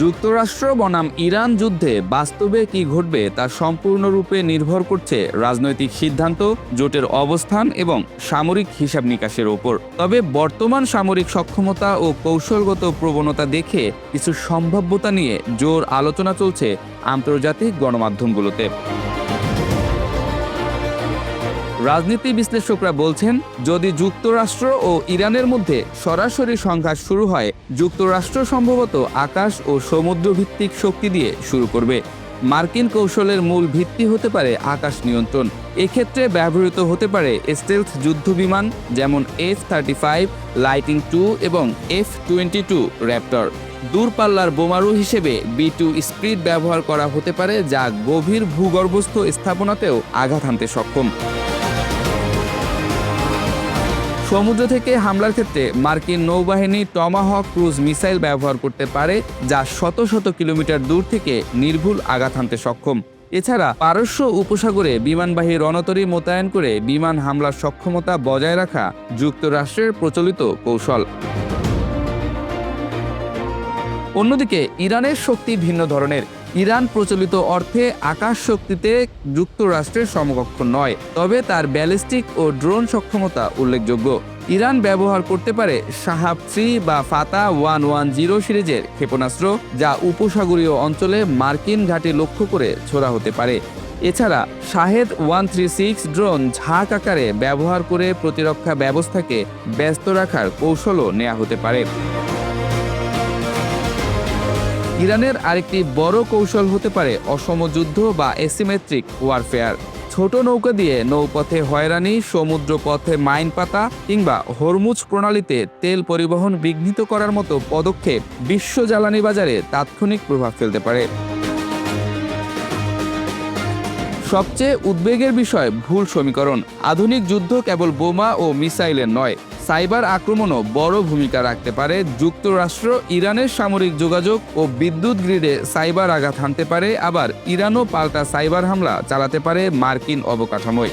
যুক্তরাষ্ট্র বনাম ইরান যুদ্ধে বাস্তবে কি ঘটবে তা সম্পূর্ণরূপে নির্ভর করছে রাজনৈতিক সিদ্ধান্ত, জোটের অবস্থান এবং সামরিক হিসাব নিকাশের ওপর। তবে বর্তমান সামরিক সক্ষমতা ও কৌশলগত প্রবণতা দেখে কিছু সম্ভাব্যতা নিয়ে জোর আলোচনা চলছে আন্তর্জাতিক গণমাধ্যমগুলোতে। রাজনীতি বিশ্লেষকরা বলছেন, যদি যুক্তরাষ্ট্র ও ইরানের মধ্যে সরাসরি সংঘাত শুরু হয়, যুক্তরাষ্ট্র সম্ভবত আকাশ ও সমুদ্র ভিত্তিক শক্তি দিয়ে শুরু করবে। মার্কিন কৌশলের মূল ভিত্তি হতে পারে আকাশ নিয়ন্ত্রণ। এক্ষেত্রে ব্যবহৃত হতে পারে স্টেলথ যুদ্ধবিমান যেমন F-35, লাইটিং II এবং F-22 র্যাপটর। দূরপাল্লার বোমারু হিসেবে B-2 স্পিরিট ব্যবহার করা হতে পারে, যা গভীর ভূগর্ভস্থ স্থাপনাতেও আঘাত হানতে সক্ষম। সমুদ্র থেকে হামলার ক্ষেত্রে মার্কিন নৌবাহিনী টমাহক ক্রুজ মিসাইল ব্যবহার করতে পারে, যা শত শত কিলোমিটার দূর থেকে নির্ভুল আঘাত হানতে সক্ষম। এছাড়া পারস্য উপসাগরে বিমানবাহী রণতরী মোতায়েন করে বিমান হামলার সক্ষমতা বজায় রাখা যুক্তরাষ্ট্রের প্রচলিত কৌশল। অন্যদিকে ইরানের শক্তি ভিন্ন ধরনের। ইরান প্রচলিত অর্থে আকাশ শক্তিতে যুক্তরাষ্ট্রের সমকক্ষ নয়, তবে তার ব্যালিস্টিক ও ড্রোন সক্ষমতা উল্লেখযোগ্য। ইরান ব্যবহার করতে পারে শাহাব-3 বা ফাতা-110 সিরিজের ক্ষেপণাস্ত্র, যা উপসাগরীয় অঞ্চলে মার্কিন ঘাঁটি লক্ষ্য করে ছোড়া হতে পারে। এছাড়া শাহেদ-136 ড্রোন ঝাঁক আকারে ব্যবহার করে প্রতিরক্ষা ব্যবস্থাকে ব্যস্ত রাখার কৌশলও নেওয়া হতে পারে। ইরানের আরেকটি বড় কৌশল হতে পারে অসম যুদ্ধ বা অ্যাসিমেট্রিক ওয়ারফেয়ার। ছোট নৌকা দিয়ে নৌপথে হয়রানি, সমুদ্র পথে মাইন পাতা কিংবা হরমুজ প্রণালীতে তেল পরিবহন বিঘ্নিত করার মতো পদক্ষেপ বিশ্ব জ্বালানি বাজারে তাৎক্ষণিক প্রভাব ফেলতে পারে। সবচেয়ে উদ্বেগের বিষয় ভুল সমীকরণ। আধুনিক যুদ্ধ কেবল বোমা ও মিসাইলের নয়, সাইবার আক্রমণও বড় ভূমিকা রাখতে পারে। যুক্তরাষ্ট্র ইরানের সামরিক যোগাযোগ ও বিদ্যুৎ গ্রিডে সাইবার আঘাত হানতে পারে, আবার ইরানও পাল্টা সাইবার হামলা চালাতে পারে মার্কিন অবকাঠামোয়।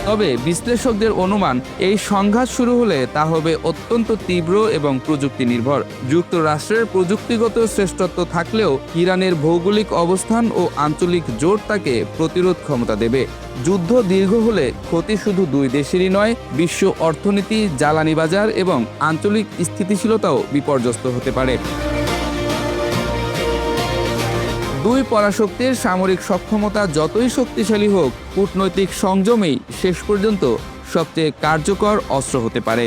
তবে বিশ্লেষকদের অনুমান, এই সংঘাত শুরু হলে তা হবে অত্যন্ত তীব্র এবং প্রযুক্তি নির্ভর। যুক্তরাষ্ট্রের প্রযুক্তিগত শ্রেষ্ঠত্ব থাকলেও ইরানের ভৌগোলিক অবস্থান ও আঞ্চলিক জোট তাকে প্রতিরোধ ক্ষমতা দেবে। যুদ্ধ দীর্ঘ হলে ক্ষতি শুধু দুই দেশেরই নয়, বিশ্ব অর্থনীতি, জ্বালানি বাজার এবং আঞ্চলিক স্থিতিশীলতাও বিপর্যস্ত হতে পারে। দুই পরাশক্তির সামরিক সক্ষমতা যতই শক্তিশালী হোক, কূটনৈতিক সংযমেই শেষ পর্যন্ত সবচেয়ে কার্যকর অস্ত্র হতে পারে।